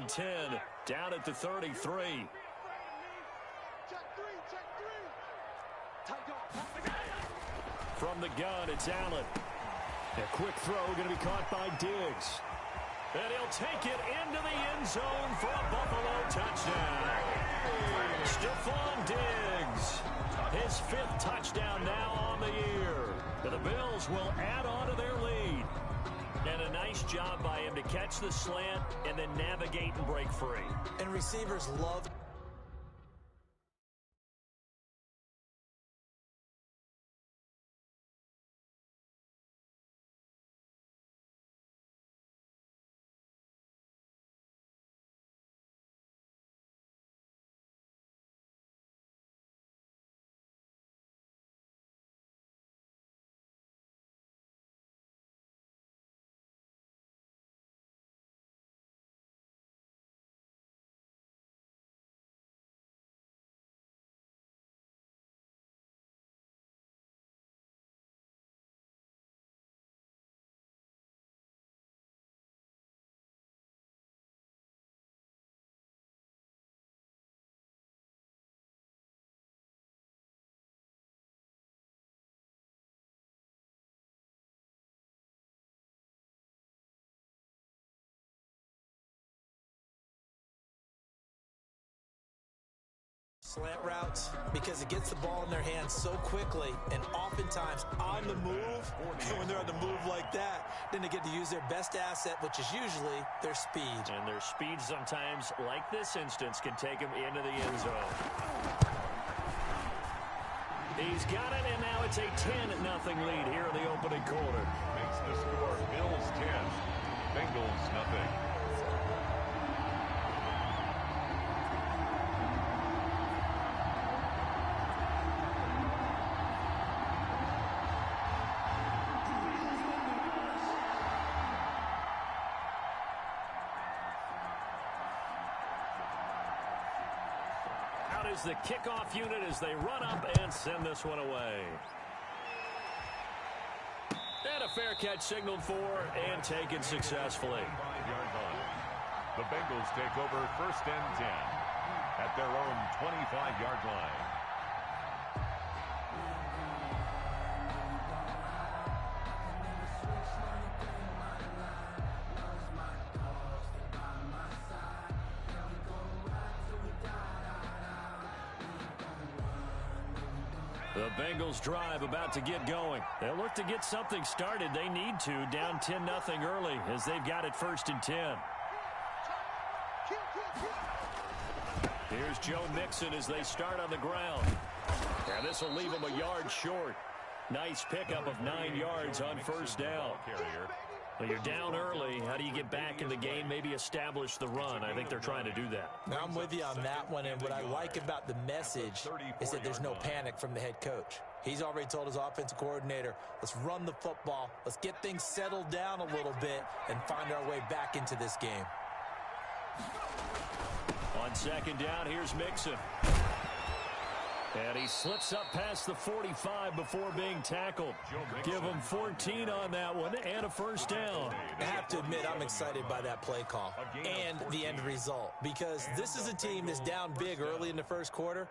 and 10, down at the 33. From the gun, it's Allen. A quick throw going to be caught by Diggs. And he'll take it into the end zone for a Buffalo touchdown. Stephon Diggs, his 5th touchdown now on the year. And the Bills will add on to their lead. And a nice job by him to catch the slant and then navigate and break free. And receivers love. Slant routes because it gets the ball in their hands so quickly and oftentimes on the move. And when they're on the move like that, then they get to use their best asset, which is usually their speed. And their speed sometimes, like this instance, can take them into the end zone. He's got it, and now it's a 10-0 lead here in the opening quarter. Makes the score Bills 10, Bengals nothing. The kickoff unit as they run up and send this one away. And a fair catch signaled for and taken successfully. 5-yard line. The Bengals take over 1st and 10 at their own 25-yard line. The Bengals drive about to get going. They'll look to get something started. They need to, down 10-0 early as they've got it 1st and 10. Here's Joe Mixon as they start on the ground. And this will leave them a yard short. Nice pickup of 9 yards on 1st down. Well, you're down early. How do you get back in the game, maybe establish the run? I think they're trying to do that. Now, I'm with you on that one, and what I like about the message is that there's no panic from the head coach. He's already told his offensive coordinator, let's run the football, let's get things settled down a little bit and find our way back into this game. On 2nd down, here's Mixon. And he slips up past the 45 before being tackled. Give him 14 on that one and a 1st down. I have to admit, I'm excited by that play call and the end result because this is a team that's down big early in the 1st quarter,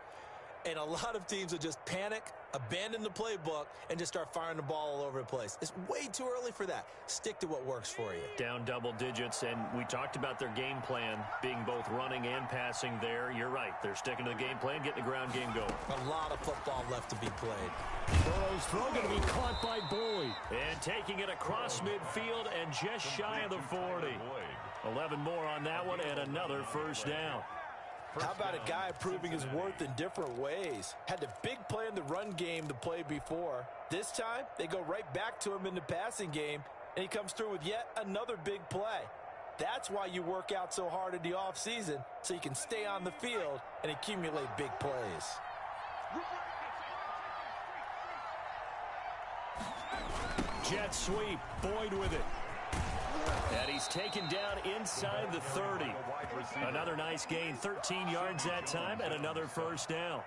and a lot of teams will just panic, abandon the playbook, and just start firing the ball all over the place. It's way too early for that. Stick to what works for you. Down double digits, and we talked about their game plan being both running and passing there. You're right. They're sticking to the game plan, getting the ground game going. A lot of football left to be played. Burrow's throw going to be caught by Boyd. And taking it across midfield and just shy of the 40. 11 more on that one and another 1st down. How about a guy proving his worth in different ways? Had the big play in the run game the play before. This time, they go right back to him in the passing game, and he comes through with yet another big play. That's why you work out so hard in the offseason, so you can stay on the field and accumulate big plays. Jet sweep, Boyd with it. And he's taken down inside the 30. Another nice gain, 13 yards that time, and another 1st down.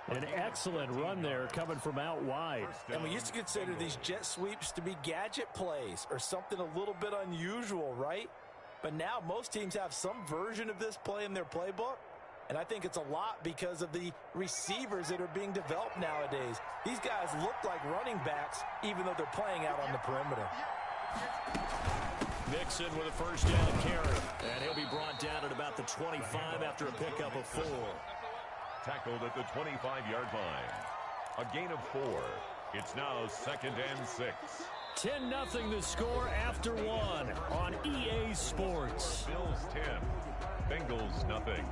An excellent run there coming from out wide. And we used to consider these jet sweeps to be gadget plays or something a little bit unusual, right? But now most teams have some version of this play in their playbook. And I think it's a lot because of the receivers that are being developed nowadays. These guys look like running backs, even though they're playing out on the perimeter. Mixon with a first down carry. And he'll be brought down at about the 25 after a pickup of 4. Tackled at the 25-yard line. A gain of 4. It's now 2nd and 6. 10-0 the score after 1 on EA Sports. Bills 10. Bengals nothing.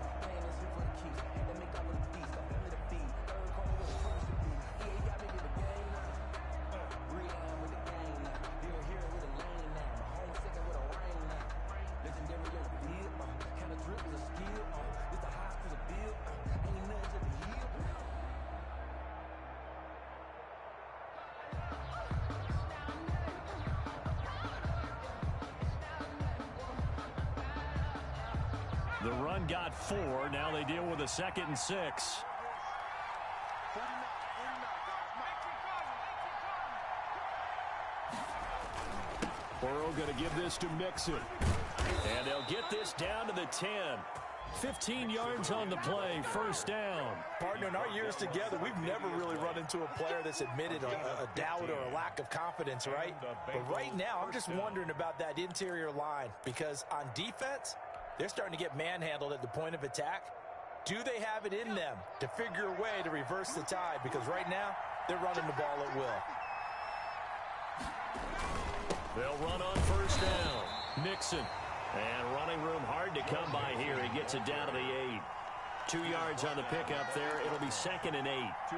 The run got 4. Now they deal with a 2nd and 6. Burrow going to give this to Mixon. And they'll get this down to the 10. 15 yards on the play, first down. Partner, in our years together, we've never really run into a player that's admitted a doubt or a lack of confidence, right? But right now, I'm just wondering about that interior line because on defense, they're starting to get manhandled at the point of attack. Do they have it in them to figure a way to reverse the tide? Because right now, they're running the ball at will. They'll run on first down. Mixon. And running room hard to come by here. He gets it down to the 8. 2 yards on the pickup there. It'll be 2nd and 8.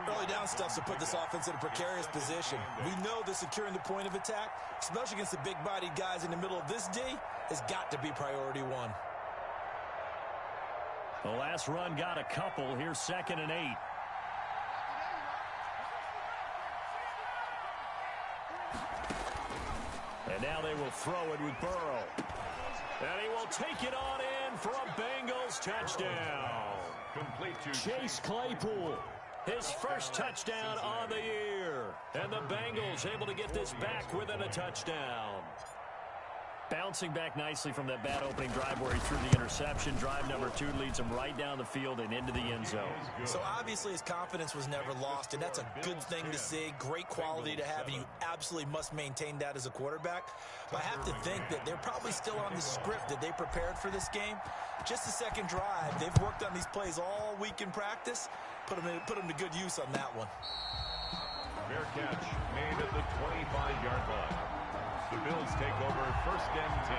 Early down stuff to put this offense in a precarious position. We know that securing the point of attack, especially against the big-bodied guys in the middle of this D, has got to be priority 1. The last run got a couple. Here's 2nd and 8. And now they will throw it with Burrow. And he will take it on in for a Bengals touchdown. Complete to Chase Claypool. His first touchdown on the year. And the Bengals able to get this back within a touchdown. Bouncing back nicely from that bad opening drive where he threw the interception. Drive number 2 leads him right down the field and into the end zone. So obviously his confidence was never lost, and that's a good thing to see. Great quality to have, and you absolutely must maintain that as a quarterback. But I have to think that they're probably still on the script that they prepared for this game. Just the second drive. They've worked on these plays all week in practice. Put them to good use on that one. Fair catch made at the 25-yard line. The Bills take over 1st and 10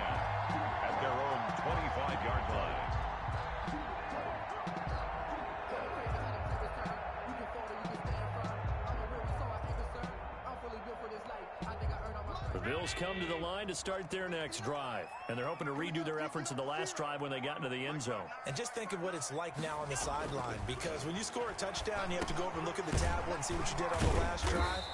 at their own 25-yard line. The Bills come to the line to start their next drive. And they're hoping to redo their efforts in the last drive when they got into the end zone. And just think of what it's like now on the sideline. Because when you score a touchdown, you have to go over and look at the tablet and see what you did on the last drive.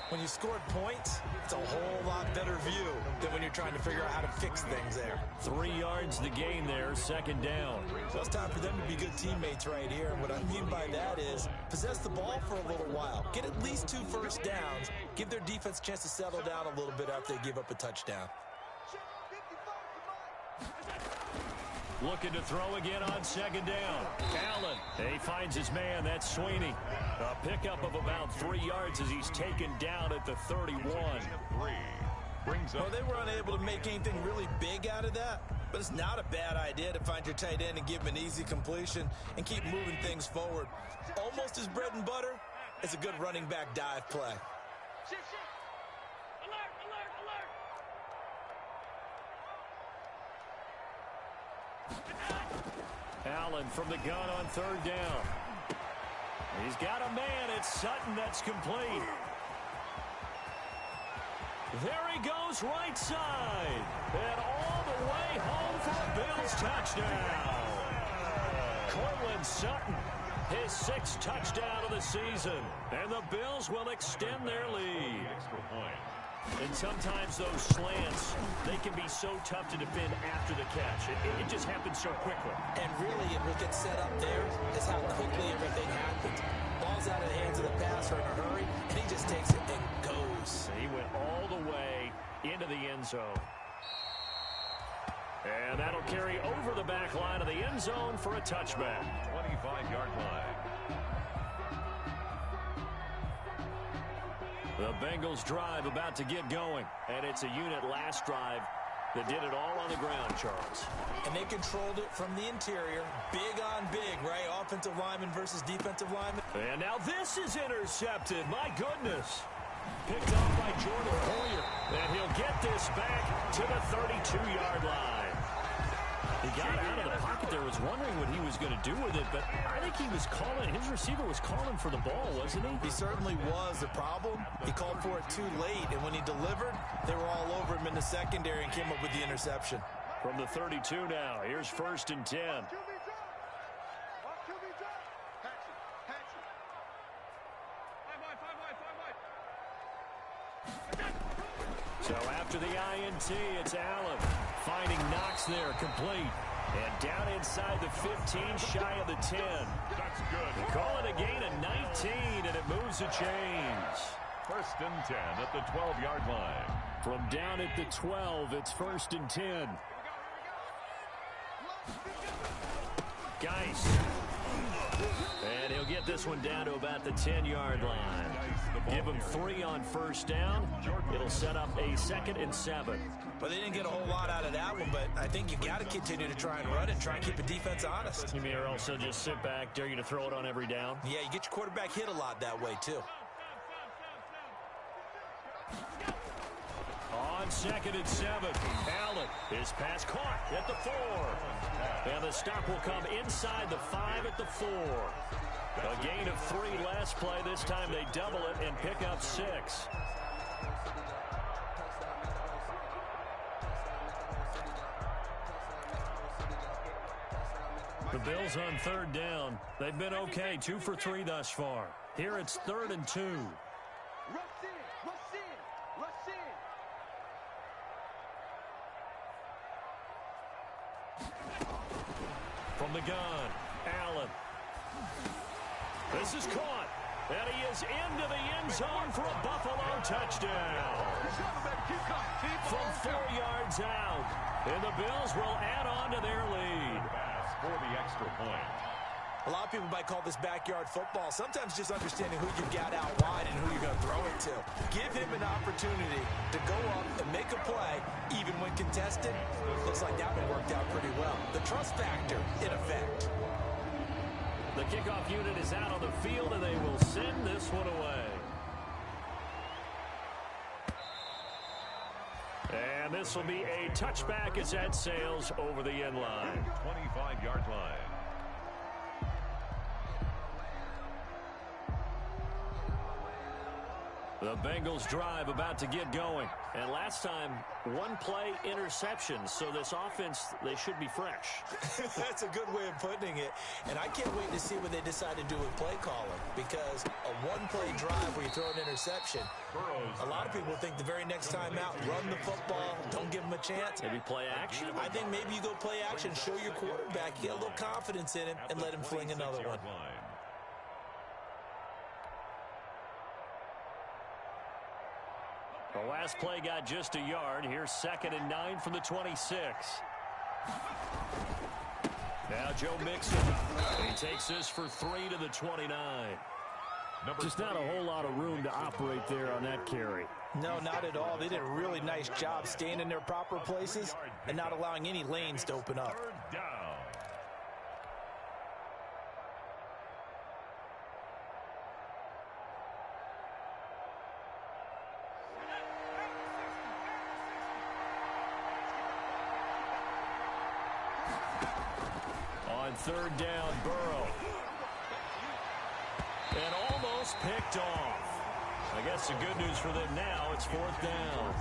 When you scored points, it's a whole lot better view than when you're trying to figure out how to fix things there. 3 yards to gain there, 2nd down. So it's time for them to be good teammates right here. And what I mean by that is possess the ball for a little while. Get at least 2 first downs. Give their defense a chance to settle down a little bit after they give up a touchdown. Looking to throw again on 2nd down. Allen. He finds his man. That's Sweeney. A pickup of about 3 yards as he's taken down at the 31. Well, they were unable to make anything really big out of that, but it's not a bad idea to find your tight end and give him an easy completion and keep moving things forward. Almost as bread and butter as a good running back dive play. Allen from the gun on 3rd down. He's got a man. It's Sutton that's complete. There he goes right side. And all the way home for a Bills touchdown. Cortland Sutton, his 6th touchdown of the season. And the Bills will extend their lead. Extra point. And sometimes those slants, they can be so tough to defend after the catch. It just happens so quickly. And really, what gets set up there is how quickly everything happens. Ball's out of the hands of the passer in a hurry, and he just takes it and goes. He went all the way into the end zone. And that'll carry over the back line of the end zone for a touchback. 25-yard line. The Bengals drive about to get going. And it's a unit last drive that did it all on the ground, Charles. And they controlled it from the interior. Big on big, right? Offensive lineman versus defensive lineman. And now this is intercepted. My goodness. Picked off by Jordan Poyer. And he'll get this back to the 32-yard line. He got out of the pocket there, was wondering what he was going to do with it, but I think he was calling, his receiver was calling for the ball, wasn't he? He certainly was. The problem, he called for it too late, and when he delivered, they were all over him in the secondary and came up with the interception. From the 32 now, here's 1st and 10. So after the INT, it's Allen. Finding Knox there, complete. And down inside the 15, shy of the 10. That's good. They call it a gain of 19, and it moves the chains. 1st and 10 at the 12-yard line. From down at the 12, it's 1st and 10. Geis. And he'll get this one down to about the 10-yard line. Give him 3 on 1st down. It'll set up a 2nd and 7. But they didn't get a whole lot out of that one, but I think you got to continue to try and run it, try and keep the defense honest. You mean or also just sit back, dare you to throw it on every down? Yeah, you get your quarterback hit a lot that way, too. On 2nd and 7, Allen, his pass caught at the 4. And the stop will come inside the 5 at the 4. A gain of 3 last play. This time they double it and pick up 6. The Bills on 3rd down. They've been okay, 2 for 3 thus far. Here it's 3rd and 2. From the gun, Allen. This is caught. And he is into the end zone for a Buffalo touchdown. From 4 yards out. And the Bills will add on to their lead. Pass for the extra point. A lot of people might call this backyard football. Sometimes just understanding who you got out wide and who you're going to throw it to. Give him an opportunity to go up and make a play, even when contested. Looks like that one worked out pretty well. The trust factor, in effect. The kickoff unit is out on the field, and they will send this one away. And this will be a touchback as that sails over the end line. 25-yard line. The Bengals drive about to get going. And last time, 1 play interception. So this offense, they should be fresh. That's a good way of putting it. And I can't wait to see what they decide to do with play calling. Because a 1-play drive where you throw an interception, a lot of people think the very next time out, run the football, don't give them a chance. Maybe play action? I think maybe you go play action, show your quarterback, get a little confidence in him, and let him fling another one. The last play got just a yard. Here's 2nd and 9 from the 26. Now Joe Mixon. He takes this for 3 to the 29. Just not a whole lot of room to operate there on that carry. No, not at all. They did a really nice job staying in their proper places and not allowing any lanes to open up. 3rd down. On 3rd down, Burrow. And almost picked off. I guess the good news for them now, it's 4th down.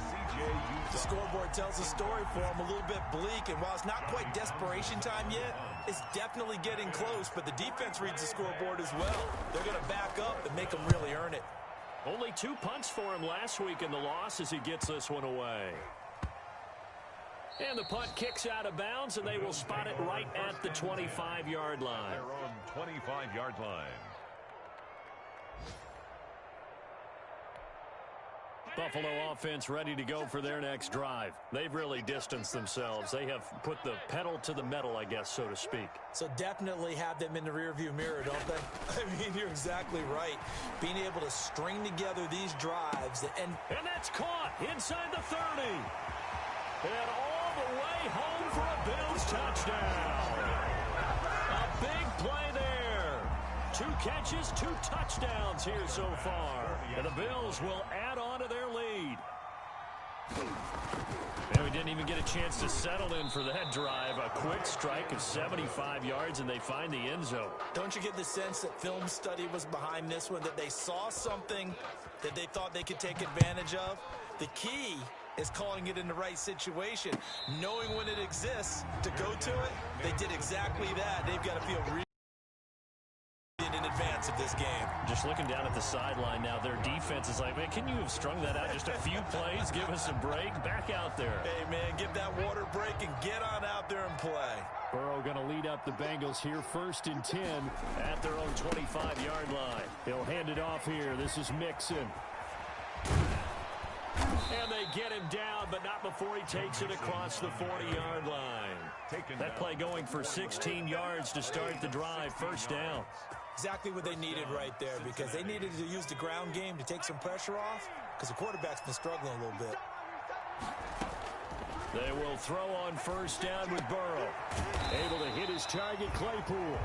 The scoreboard tells the story for them, a little bit bleak, and while it's not quite desperation time yet, it's definitely getting close, but the defense reads the scoreboard as well. They're going to back up and make them really earn it. Only 2 punts for him last week in the loss as he gets this one away. And the punt kicks out of bounds, and they will spot it right at the 25-yard line. Their own 25-yard line. Buffalo offense ready to go for their next drive. They've really distanced themselves. They have put the pedal to the metal, I guess, so to speak. So definitely have them in the rearview mirror, don't they? I mean, you're exactly right. Being able to string together these drives. And that's caught inside the 30. And all the way home for a Bills touchdown. A big play there. 2 catches, 2 touchdowns here so far. And the Bills will add on to their lead. And we didn't even get a chance to settle in for that drive. A quick strike of 75 yards, and they find the end zone. Don't you get the sense that film study was behind this one, that they saw something that they thought they could take advantage of? The key is calling it in the right situation, knowing when it exists to go to it. They did exactly that. They've got to feel really in advance of this game. Just looking down at the sideline now, their defense is like, man, can you have strung that out just a few plays? Give us a break. Back out there. Hey, man, give that water break and get on out there and play. Burrow going to lead up the Bengals here, 1st and 10 at their own 25-yard line. He'll hand it off here. This is Mixon. And they get him down, but not before he takes it across the 40-yard line. That play going for 16 yards to start the drive. 1st down. Exactly what they needed right there, because they needed to use the ground game to take some pressure off, because the quarterback's been struggling a little bit. They will throw on 1st down with Burrow. Able to hit his target, Claypool.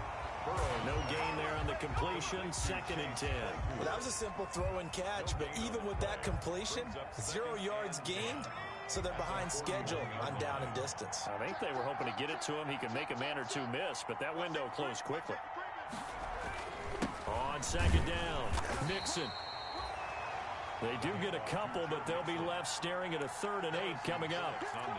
Burrow, no gain there on the completion, 2nd and 10. Well, that was a simple throw and catch, but even with that completion, 0 yards gained, so they're behind schedule on down and distance. I think they were hoping to get it to him. He could make a man or 2 miss, but that window closed quickly. On 2nd down, Mixon. They do get a couple, but they'll be left staring at a 3rd and 8 coming up.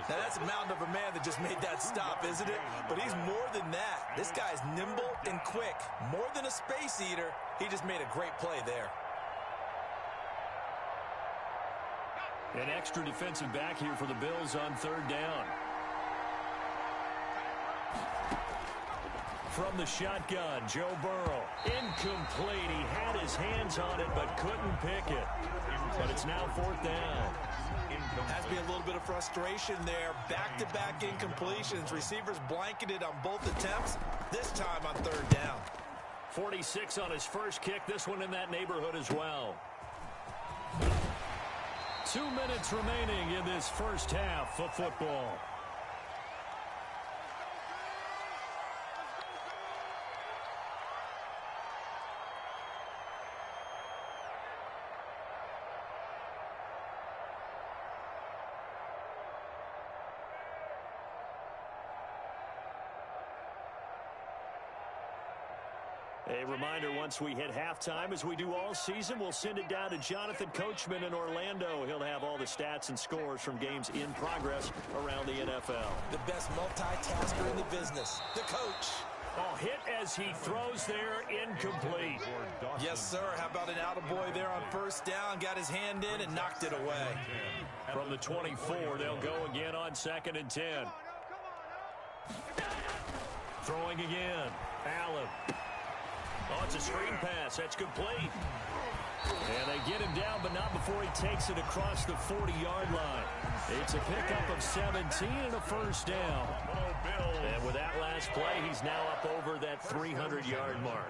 Now, that's a mountain of a man that just made that stop, isn't it? But he's more than that. This guy's nimble and quick. More than a space eater, he just made a great play there. An extra defensive back here for the Bills on 3rd down. From the shotgun, Joe Burrow. Incomplete. He had his hands on it, but couldn't pick it. But it's now 4th down. Has to be a little bit of frustration there. Back-to-back incompletions. Receivers blanketed on both attempts, this time on 3rd down. 46 on his first kick. This one in that neighborhood as well. 2 minutes remaining in this first half of football. A reminder, once we hit halftime, as we do all season, we'll send it down to Jonathan Coachman in Orlando. He'll have all the stats and scores from games in progress around the NFL. The best multitasker in the business, the coach. Oh, hit as he throws there, incomplete. Yes, sir. How about an attaboy there on 1st down? Got his hand in and knocked it away. From the 24, they'll go again on 2nd and 10. Throwing again. Allen. Oh, it's a screen pass. That's complete. And they get him down, but not before he takes it across the 40-yard line. It's a pickup of 17 and a 1st down. And with that last play, he's now up over that 300-yard mark.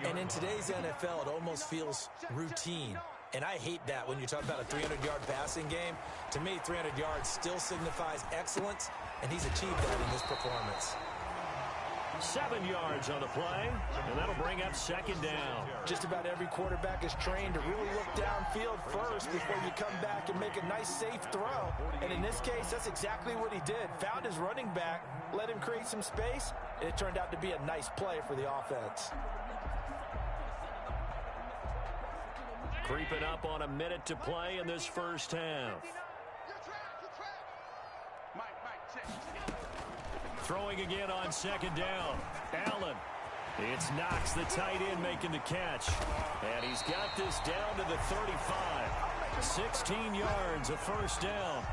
And in today's NFL, it almost feels routine. And I hate that when you talk about a 300-yard passing game. To me, 300 yards still signifies excellence, and he's achieved that in this performance. 7 yards on the play, and that'll bring up 2nd down. Just about every quarterback is trained to really look downfield first before you come back and make a nice, safe throw. And in this case, that's exactly what he did. Found his running back, let him create some space, and it turned out to be a nice play for the offense. Creeping up on a minute to play in this first half. Throwing again on 2nd down. Allen. It's Knox, the tight end, making the catch. And he's got this down to the 35. 16 yards, a 1st down.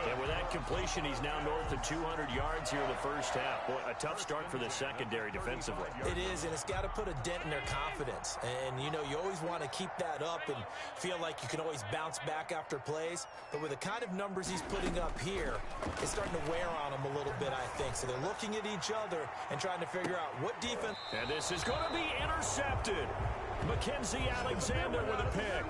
And with that completion, he's now north of 200 yards here in the first half. Boy, a tough start for the secondary defensively. It is, and it's got to put a dent in their confidence. And, you know, you always want to keep that up and feel like you can always bounce back after plays. But with the kind of numbers he's putting up here, it's starting to wear on them a little bit, I think. So they're looking at each other and trying to figure out what defense. And this is going to be intercepted. Mackenzie Alexander with a pick.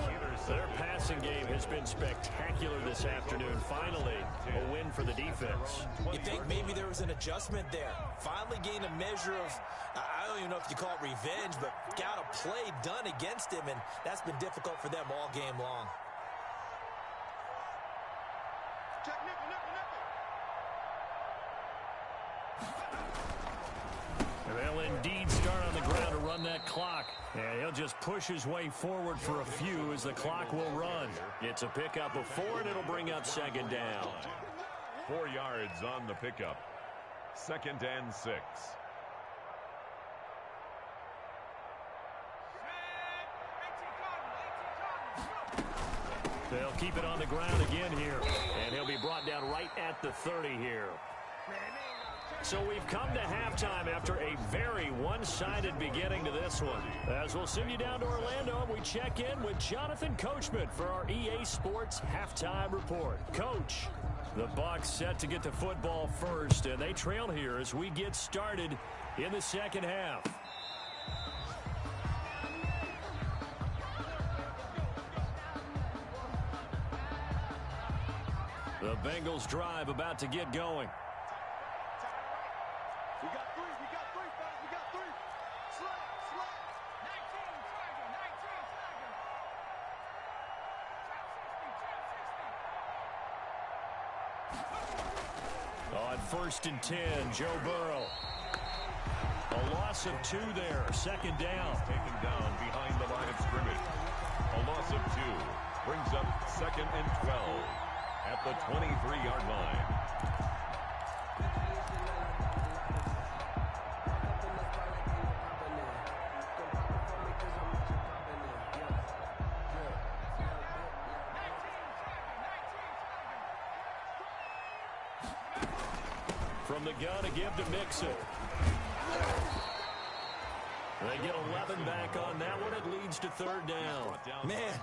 Their passing game has been spectacular this afternoon. Finally, a win for the defense. You think maybe there was an adjustment there. Finally gained a measure of, I don't even know if you call it revenge, but got a play done against him, and that's been difficult for them all game long. They'll indeed start on the ground to run that clock. And he'll just push his way forward for a few as the clock will run. It's a pickup of 4, and it'll bring up second down. 4 yards on the pickup. 2nd and 6. They'll keep it on the ground again here. And he'll be brought down right at the 30 here. So we've come to halftime after a very one-sided beginning to this one. As we'll send you down to Orlando, and we check in with Jonathan Coachman for our EA Sports Halftime Report. Coach, the Bucs set to get the football first, and they trail here as we get started in the second half. The Bengals drive about to get going. We got three, fellas, we got three. Slap. 19 On 1st and 10, Joe Burrow. A loss of 2 there, second down. Taken down behind the line of scrimmage. A loss of 2 brings up 2nd and 12 at the 23-yard line. From the gun, a give to Mixon. They get 11 back on that one. It leads to 3rd down. Man,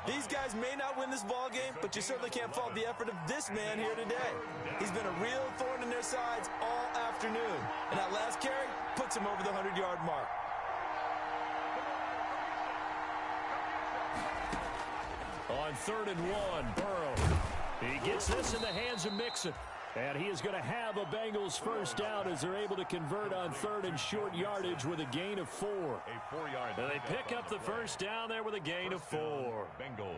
these guys may not win this ball game, but you certainly can't fault the effort of this man here today. He's been a real thorn in their sides all afternoon. And that last carry puts him over the 100-yard mark. On 3rd and 1, Burrow. He gets this in the hands of Mixon. And he is going to have a Bengals first down as they're able to convert on 3rd and short yardage with a gain of 4. A 4-yard. And they pick up the first down there with a gain of 4. Bengals.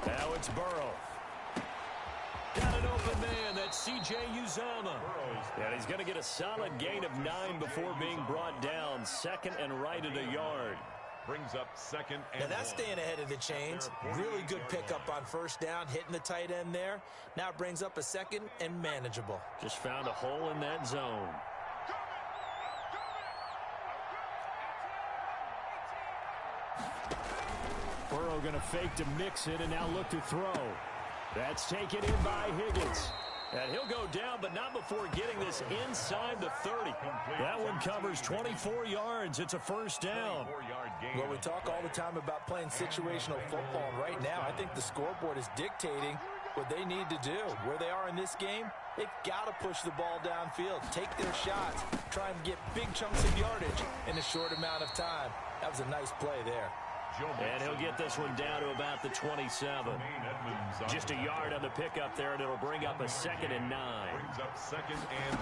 Now it's Burrow. Got an open man. That's C.J. Uzomah. And he's going to get a solid gain of 9 before being brought down. 2nd and right at a yard. Brings up 2nd and Now that's staying ahead of the chains. Really good pickup on first down, hitting the tight end there. Now it brings up a 2nd and manageable. Just found a hole in that zone. Burrow going to fake to mix it and now look to throw. That's taken in by Higgins. And he'll go down, but not before getting this inside the 30. That one covers 24 yards. It's a first down. Well, we talk all the time about playing situational football, and right now I think the scoreboard is dictating what they need to do. Where they are in this game, they've got to push the ball downfield, take their shots, try and get big chunks of yardage in a short amount of time. That was a nice play there. And he'll get this one down to about the 27. Just a yard on the pickup there, and it'll bring up a 2nd and 9. Brings up 2nd and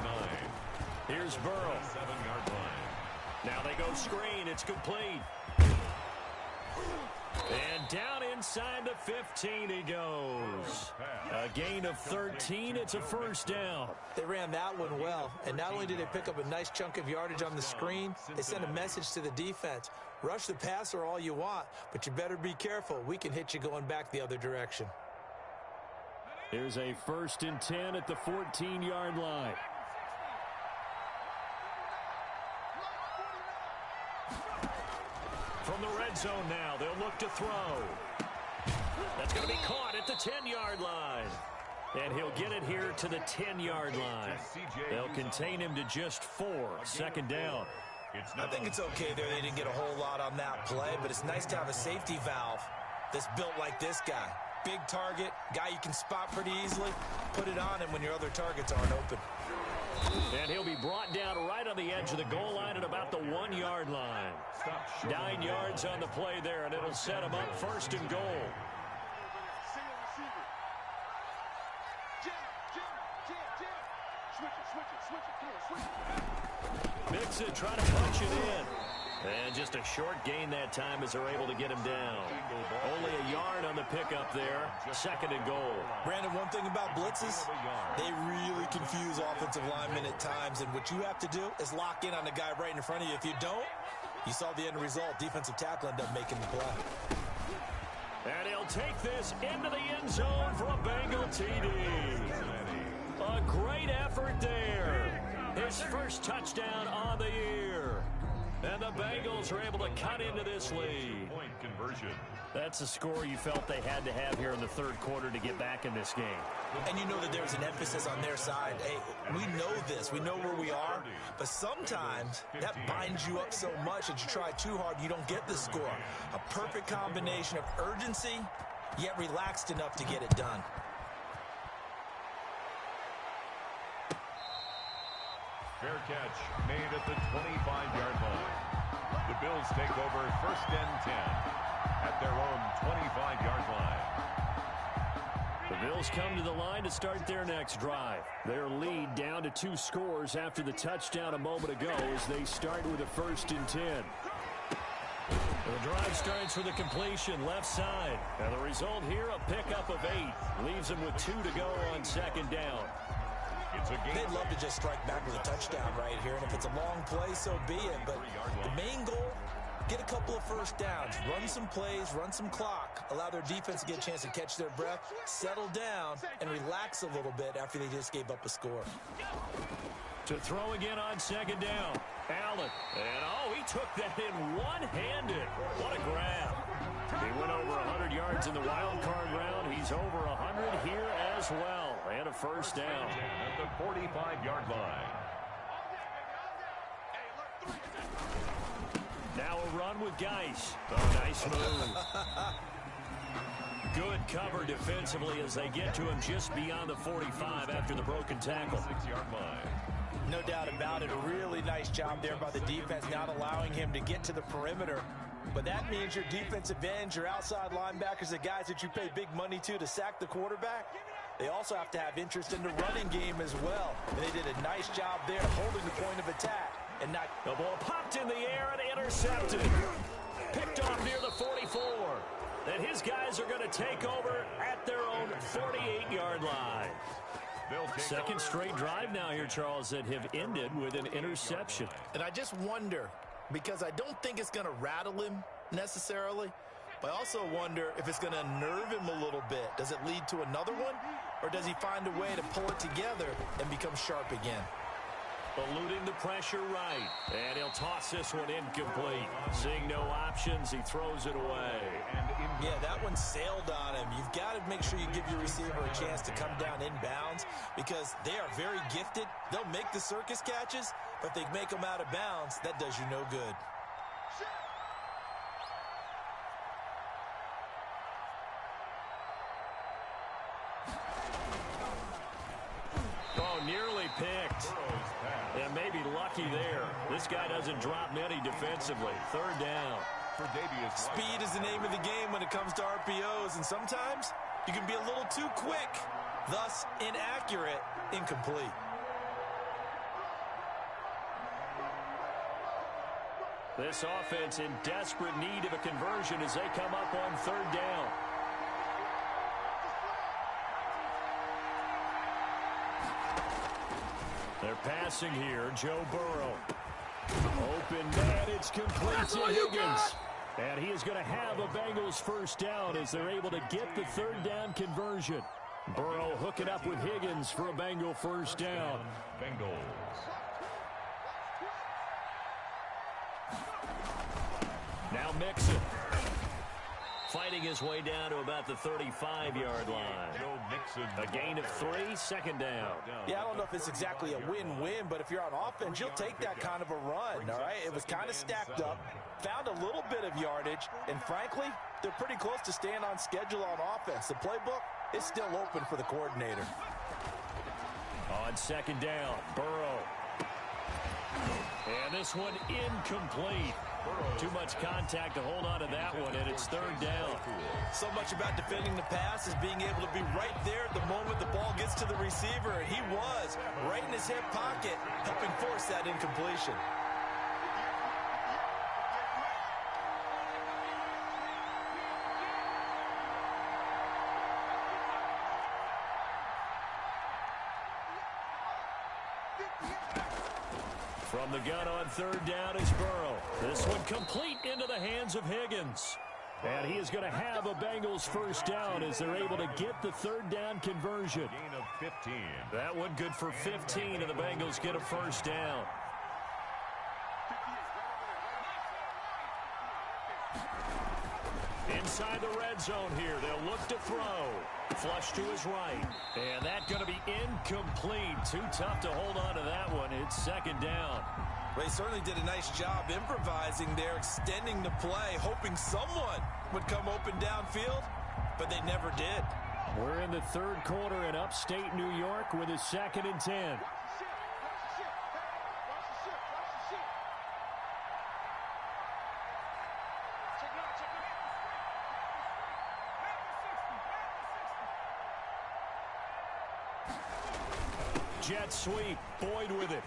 9. Here's Burrow. 7-yard line. Now they go screen. It's complete. And down inside the 15 he goes. A gain of 13. It's a first down. They ran that one well, and not only did they pick up a nice chunk of yardage on the screen, they sent a message to the defense. Rush the passer all you want, but you better be careful. We can hit you going back the other direction. Here's a 1st and 10 at the 14-yard line. From the red zone now, they'll look to throw. That's going to be caught at the 10-yard line. And he'll get it here to the 10-yard line. They'll contain him to just 4. Second down. I think it's okay there. They didn't get a whole lot on that play, but it's nice to have a safety valve that's built like this guy. Big target, guy you can spot pretty easily. Put it on him when your other targets aren't open. And he'll be brought down right on the edge of the goal line at about the 1-yard line. 9 yards on the play there, and it'll set him up 1st and goal. Mix it, try to punch it in. And just a short gain that time as they're able to get him down. Only a yard on the pickup there. 2nd and goal. Brandon, one thing about blitzes, they really confuse offensive linemen at times. And what you have to do is lock in on the guy right in front of you. If you don't, you saw the end result. Defensive tackle ended up making the play. And he'll take this into the end zone for a Bengal TD. A great effort there. His first touchdown on the year. And the Bengals are able to cut into this lead. Point conversion. That's a score you felt they had to have here in the 3rd quarter to get back in this game. And you know that there's an emphasis on their side. Hey, we know this. We know where we are. But sometimes that binds you up so much that you try too hard, you don't get the score. A perfect combination of urgency, yet relaxed enough to get it done. Fair catch made at the 25-yard line. The Bills take over 1st and 10 at their own 25-yard line. The Bills come to the line to start their next drive. Their lead down to 2 scores after the touchdown a moment ago as they start with a 1st and 10. The drive starts with a completion left side. And the result here, a pickup of 8. Leaves them with 2 to go on 2nd down. They'd love to just strike back with a touchdown right here, and if it's a long play, so be it. But the main goal, get a couple of 1st downs, run some plays, run some clock, allow their defense to get a chance to catch their breath, settle down, and relax a little bit after they just gave up a score. To throw again on 2nd down. Allen. And, he took that in one-handed. What a grab. He went over 100 yards in the wild card round. He's over 100 here as well. And a 1st down. At the 45-yard line. Now a run with Geis. Oh, nice move. Good cover defensively as they get to him just beyond the 45 after the broken tackle. 6-yard line. No doubt about it. A really nice job there by the defense, not allowing him to get to the perimeter. But that means your defensive ends, your outside linebackers, the guys that you pay big money to sack the quarterback, they also have to have interest in the running game as well. And they did a nice job there holding the point of attack. And not the ball popped in the air and intercepted. Picked off near the 44. And his guys are going to take over at their own 48-yard line. 2nd straight drive now here, Charles, that have ended with an interception. And I just wonder, because I don't think it's going to rattle him necessarily, but I also wonder if it's going to unnerve him a little bit. Does it lead to another one, or does he find a way to pull it together and become sharp again? Eluding the pressure right. And he'll toss this one incomplete. Seeing no options, he throws it away. Yeah, that one sailed on him. You've got to make sure you give your receiver a chance to come down inbounds because they are very gifted. They'll make the circus catches, but if they make them out of bounds, that does you no good. Oh, nearly picked. And maybe lucky there. This guy doesn't drop many defensively. 3rd down. Speed is the name of the game when it comes to RPOs, and sometimes you can be a little too quick, thus inaccurate, incomplete. This offense in desperate need of a conversion as they come up on 3rd down. They're passing here. Joe Burrow. Open man. It's complete to Higgins. And he is going to have a Bengals first down as they're able to get the third down conversion. Burrow hooking up with Higgins for a Bengal first down. Bengals. Now Mixon. Fighting his way down to about the 35-yard line. A gain of 3, second down. Yeah, I don't know if it's exactly a win-win, but if you're on offense, you'll take that kind of a run, all right? It was kind of stacked up, found a little bit of yardage, and frankly, they're pretty close to staying on schedule on offense. The playbook is still open for the coordinator. On second down, Burrow. And this one incomplete. Too much contact to hold on to that one, and it's third down. So much about defending the pass is being able to be right there at the moment the ball gets to the receiver, and he was right in his hip pocket, helping force that incompletion. From the gun on third down is Burrow. This one complete into the hands of Higgins. And he is going to have a Bengals first down as they're able to get the third down conversion. Gain of 15. That one good for 15, and the Bengals get a first down. Inside the red zone here, they'll look to throw. Flush to his right. And that's going to be incomplete. Too tough to hold on to that one. It's second down. Well, he certainly did a nice job improvising there, extending the play, hoping someone would come open downfield, but they never did. We're in the third quarter in upstate New York with a 2nd and 10. Jet sweep. Boyd with it.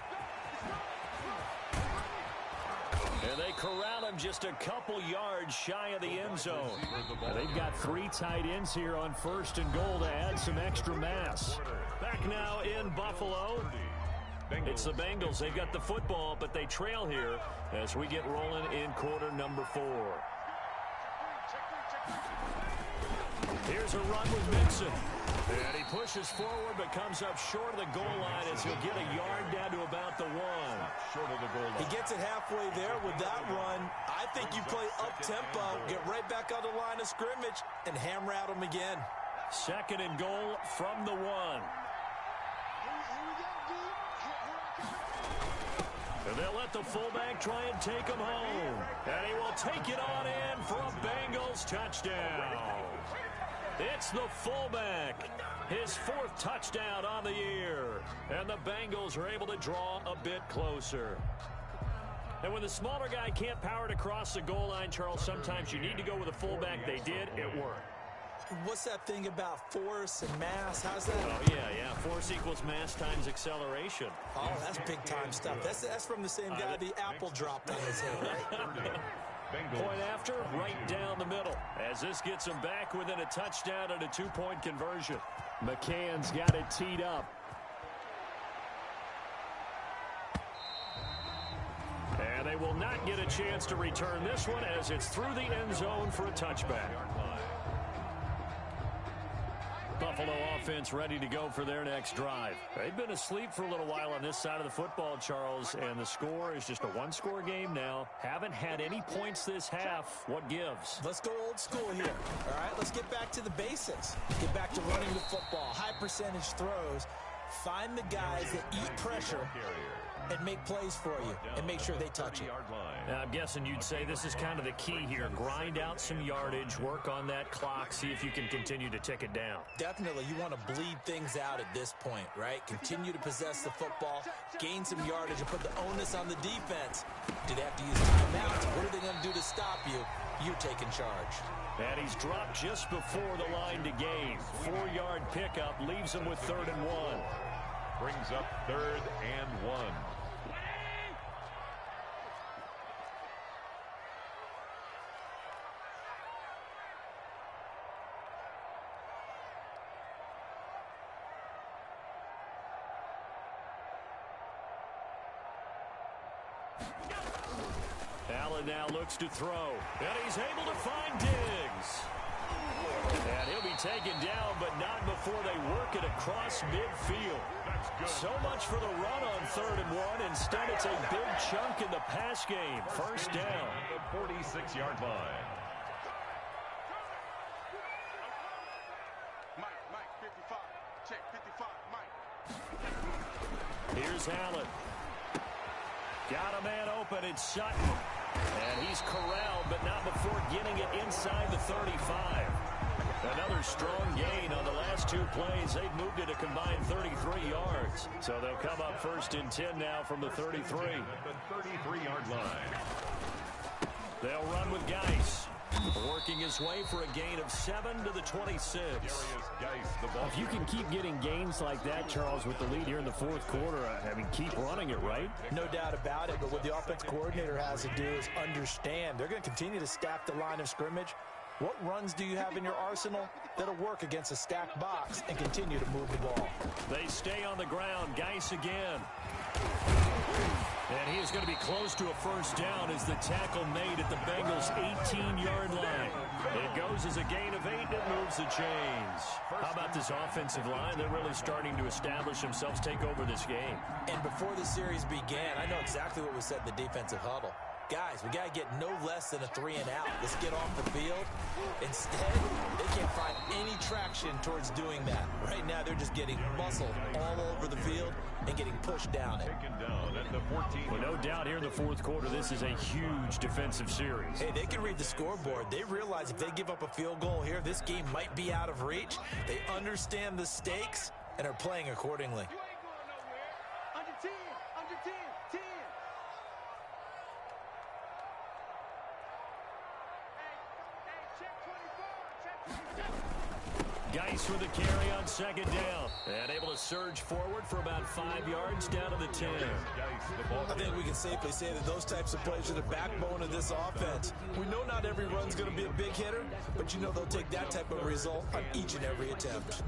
And they corral him just a couple yards shy of the end zone. Now they've got 3 tight ends here on 1st and goal to add some extra mass. Back now in Buffalo. It's the Bengals. They've got the football, but they trail here as we get rolling in quarter number 4. Here's a run with Mixon. And he pushes forward but comes up short of the goal line as he'll get a yard down to about the 1. Short of the goal line. He gets it halfway there with that run. I think you play up-tempo, get right back on the line of scrimmage, and hammer at him again. 2nd and goal from the 1. And they'll let the fullback try and take him home. And he will take it on in for a Bengals touchdown. It's the fullback. His 4th touchdown on the year. And the Bengals are able to draw a bit closer. And when the smaller guy can't power it across the goal line, Charles, sometimes you need to go with a fullback. They did. It worked. What's that thing about force and mass? How's that? Oh, yeah. Force equals mass times acceleration. Oh, that's big-time stuff. That's from the same guy the apple dropped on his head, right? Point after, right down the middle. As this gets him back within a touchdown and a 2-point conversion. McCann's got it teed up. And they will not get a chance to return this one as it's through the end zone for a touchback. Buffalo offense ready to go for their next drive. They've been asleep for a little while on this side of the football, Charles, and the score is just a 1-score game now. Haven't had any points this half. What gives? Let's go old school here. All right, let's get back to the basics. Get back to running the football, high percentage throws. Find the guys that eat pressure and make plays for you and make sure they touch it. Now, I'm guessing you'd say this is kind of the key here. Grind out some yardage, work on that clock, see if you can continue to tick it down. Definitely, you want to bleed things out at this point, right? Continue to possess the football, gain some yardage, and put the onus on the defense. Do they have to use timeouts? What are they going to do to stop you? You're taking charge. And he's dropped just before the line to gain. 4-yard pickup leaves him with 3rd and 1. Brings up 3rd and 1. Allen now looks to throw, and he's able to find Diggs. And he'll be taken down, but not before they work it across midfield. So much for the run on 3rd and 1. Instead, it's a big chunk in the pass game. First down. The 46-yard line. Mike, 55. Check, 55, Mike. Here's Allen. Got a man open. It's Sutton. And he's corralled, but not before getting it inside the 35. Another strong gain on the last 2 plays. They've moved it a combined 33 yards. So they'll come up 1st and 10 now from the 33. At the 33-yard line. They'll run with Geis. Working his way for a gain of 7 to the 26. If you can keep getting gains like that, Charles, with the lead here in the 4th quarter, I mean, keep running it, right? No doubt about it, but what the offense coordinator has to do is understand they're going to continue to stack the line of scrimmage. What runs do you have in your arsenal that'll work against a stacked box and continue to move the ball? They stay on the ground. Geis again. And he is going to be close to a first down as the tackle made at the Bengals' 18-yard line. It goes as a gain of 8 and moves the chains. How about this offensive line? They're really starting to establish themselves, take over this game. And before the series began, I know exactly what was said in the defensive huddle. Guys, we got to get no less than a 3 and out. Let's get off the field. Instead, they can't find any traction towards doing that. Right now, they're just getting muscled all over the field and getting pushed down it. Taken down at the 14. Well, no doubt here in the 4th quarter, this is a huge defensive series. Hey, they can read the scoreboard. They realize if they give up a field goal here, this game might be out of reach. They understand the stakes and are playing accordingly. You ain't going nowhere. Under 10, under 10, 10. Hey, check 24, check 24. Geis with the carry on 2nd down. And able to surge forward for about 5 yards down to the 10. I think we can safely say that those types of plays are the backbone of this offense. We know not every run's going to be a big hitter, but you know they'll take that type of result on each and every attempt.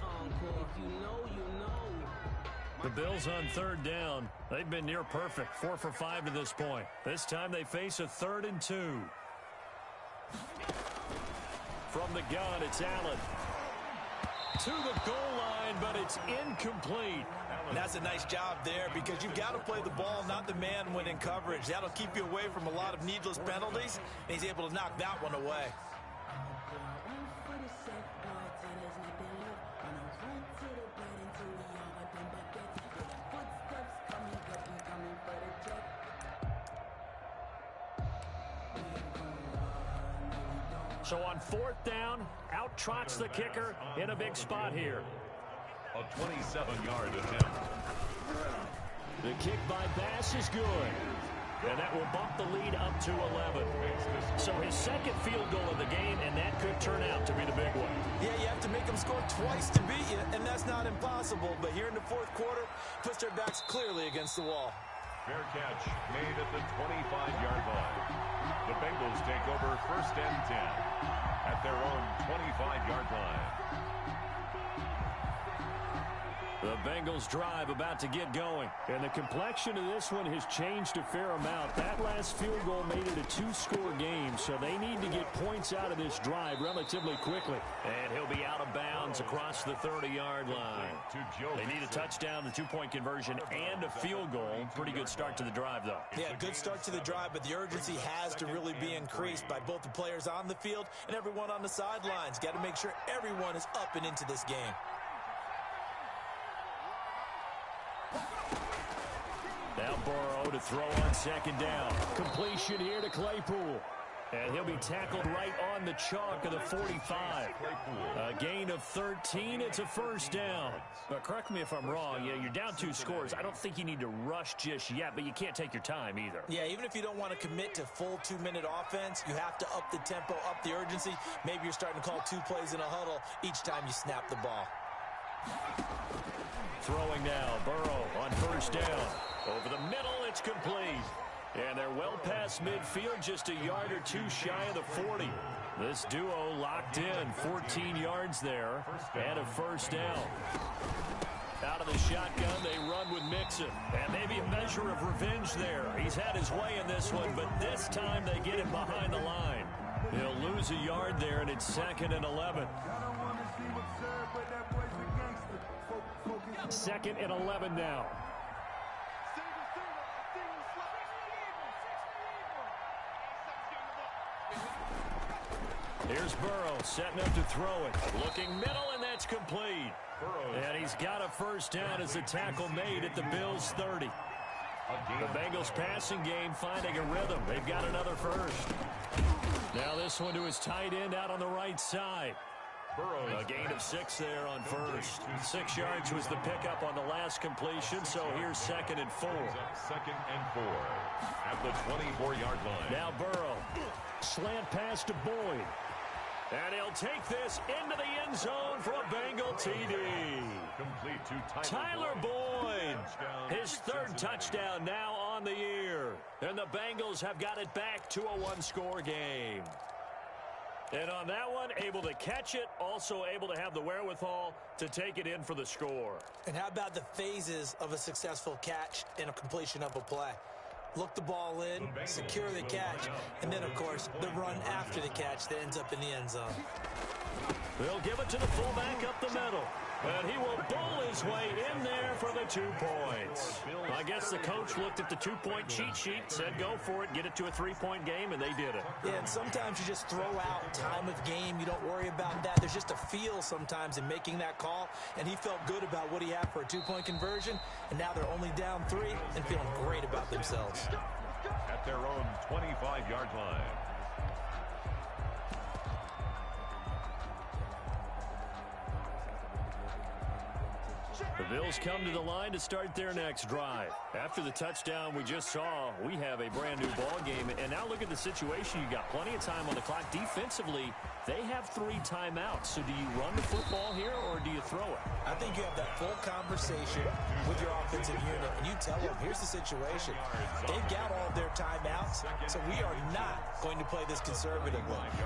The Bills on 3rd down. They've been near perfect, 4 for 5 to this point. This time they face a 3rd and 2. From the gun, it's Allen. To the goal line, but it's incomplete. And that's a nice job there because you've got to play the ball, not the man when in coverage. That'll keep you away from a lot of needless penalties, and he's able to knock that one away. So on 4th down, out trots the kicker in a big spot here. A 27-yard attempt. The kick by Bass is good. And that will bump the lead up to 11. So his 2nd field goal of the game, and that could turn out to be the big one. Yeah, you have to make them score twice to beat you, and that's not impossible. But here in the 4th quarter, puts their backs clearly against the wall. Fair catch made at the 25-yard line. The Bengals take over 1st and 10 at their own 25-yard line. The Bengals drive about to get going. And the complexion of this one has changed a fair amount. That last field goal made it a 2-score game, so they need to get points out of this drive relatively quickly. And he'll be out of bounds across the 30-yard line. They need a touchdown, the 2-point conversion, and a field goal. Pretty good start to the drive, though. Yeah, good start to the drive, but the urgency has to really be increased by both the players on the field and everyone on the sidelines. Got to make sure everyone is up and into this game. Now Burrow to throw on 2nd down. Completion here to Claypool. And he'll be tackled right on the chalk of the 45. A gain of 13. It's a first down. But correct me if I'm wrong. Yeah, you're down 2 scores. I don't think you need to rush just yet, but you can't take your time either. Yeah, even if you don't want to commit to full 2-minute offense, you have to up the tempo, up the urgency. Maybe you're starting to call 2 plays in a huddle each time you snap the ball. Throwing now, Burrow on 1st down. Over the middle, it's complete. And they're well past midfield, just a yard or 2 shy of the 40. This duo locked in, 14 yards there, and a first down. Out of the shotgun, they run with Mixon. And maybe a measure of revenge there. He's had his way in this one, but this time they get him behind the line. He'll lose a yard there, and it's 2nd and 11. 2nd and 11 now. Here's Burrow setting up to throw it. Looking middle, and that's complete. And he's got a first down as the tackle made at the Bills' 30. The Bengals passing game finding a rhythm. They've got another first. Now this one to his tight end out on the right side. A gain of 6 there on first. 6 yards was the pickup on the last completion, so here's 2nd and 4. 2nd and 4 at the 24-yard line. Now Burrow. Slant pass to Boyd. And he'll take this into the end zone for a Bengal TD. Complete to Tyler Boyd. His 3rd touchdown now on the year. And the Bengals have got it back to a 1-score game. And on that one, able to catch it, also able to have the wherewithal to take it in for the score. And how about the phases of a successful catch and a completion of a play? Look the ball in, secure the catch, and then, of course, the run after the catch that ends up in the end zone. They'll give it to the fullback up the middle. And he will bowl his way in there for the 2 points. I guess the coach looked at the 2-point cheat sheet, said go for it, get it to a 3-point game, and they did it. Yeah, and sometimes you just throw out time of game. You don't worry about that. There's just a feel sometimes in making that call, and he felt good about what he had for a 2-point conversion, and now they're only down 3 and feeling great about themselves. At their own 25-yard line. The Bills come to the line to start their next drive. After the touchdown we just saw, we have a brand new ball game. And now look at the situation. You got plenty of time on the clock. Defensively, they have 3 timeouts. So do you run the football here or do you throw it? I think you have that full conversation with your offensive unit, and you tell them, here's the situation. They've got all of their timeouts, so we are not going to play this conservatively.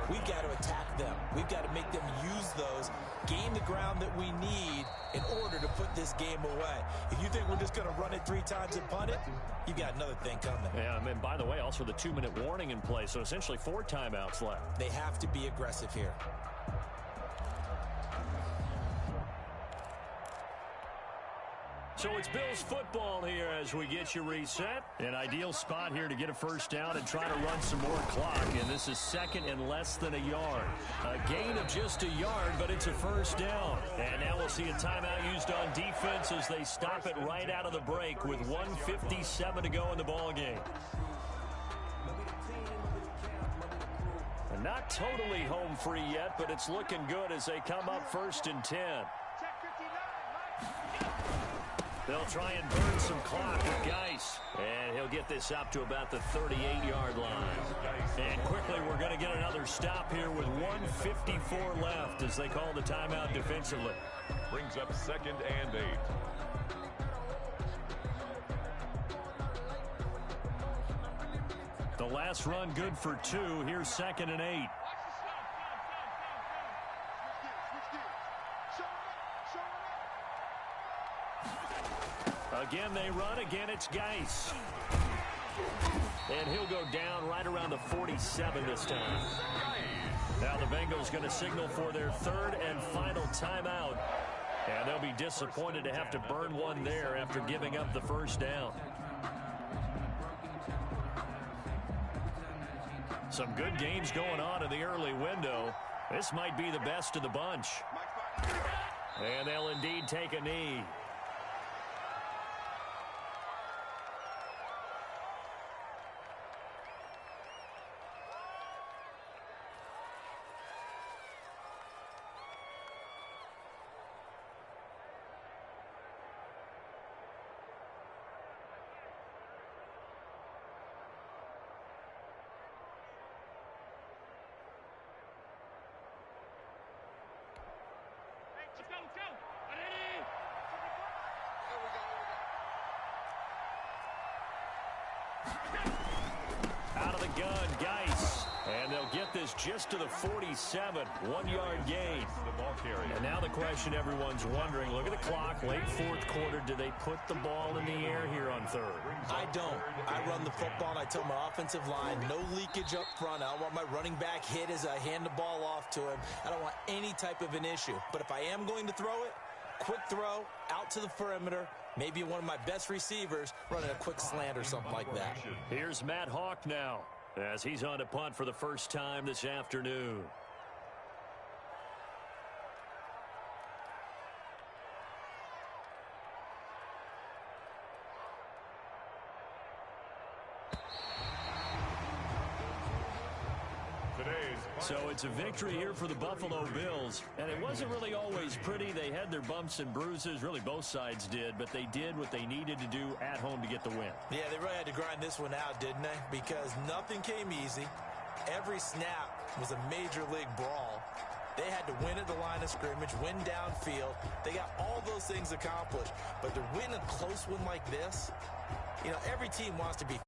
We've got to attack them. We've got to make them use those, gain the ground that we need in order to put this game away. If you think we're just going to run it 3 times and punt it, you've got another thing coming. Yeah, and by the way, also the 2-minute warning in play, so essentially 4 timeouts left. They have to be aggressive here. So it's Bills football here as we get you reset. An ideal spot here to get a first down and try to run some more clock. And this is 2nd and less than a yard. A gain of just a yard, but it's a first down. And now we'll see a timeout used on defense as they stop it right out of the break with 1:57 to go in the ball game. And not totally home free yet, but it's looking good as they come up 1st and 10. They'll try and burn some clock with Geis. And he'll get this up to about the 38-yard line. And quickly, we're going to get another stop here with 1:54 left as they call the timeout defensively. Brings up 2nd and 8. The last run good for 2. Here's 2nd and 8. Again, they run. Again, it's Geis. And he'll go down right around the 47 this time. Now the Bengals going to signal for their 3rd and final timeout. And they'll be disappointed to have to burn one there after giving up the first down. Some good games going on in the early window. This might be the best of the bunch. And they'll indeed take a knee. Out of the gun, Geis. And they'll get this just to the 47. 1-yard gain. The ball carrier. And Now the question everyone's wondering, look at the clock, late fourth quarter, do they put the ball in the air here on third? I don't. I run the football, and I tell my offensive line, no leakage up front. I don't want my running back hit as I hand the ball off to him. I don't want any type of an issue. But if I am going to throw it, quick throw, out to the perimeter, maybe one of my best receivers running a quick slant or something like that. Here's Matt Hawk now, as he's on to punt for the first time this afternoon. So it's a victory here for the Buffalo Bills, and it wasn't really always pretty. They had their bumps and bruises, really both sides did, but they did what they needed to do at home to get the win. Yeah, they really had to grind this one out, didn't they? Because nothing came easy. Every snap was a major league brawl. They had to win at the line of scrimmage, win downfield. They got all those things accomplished, but to win a close one like this, you know, every team wants to be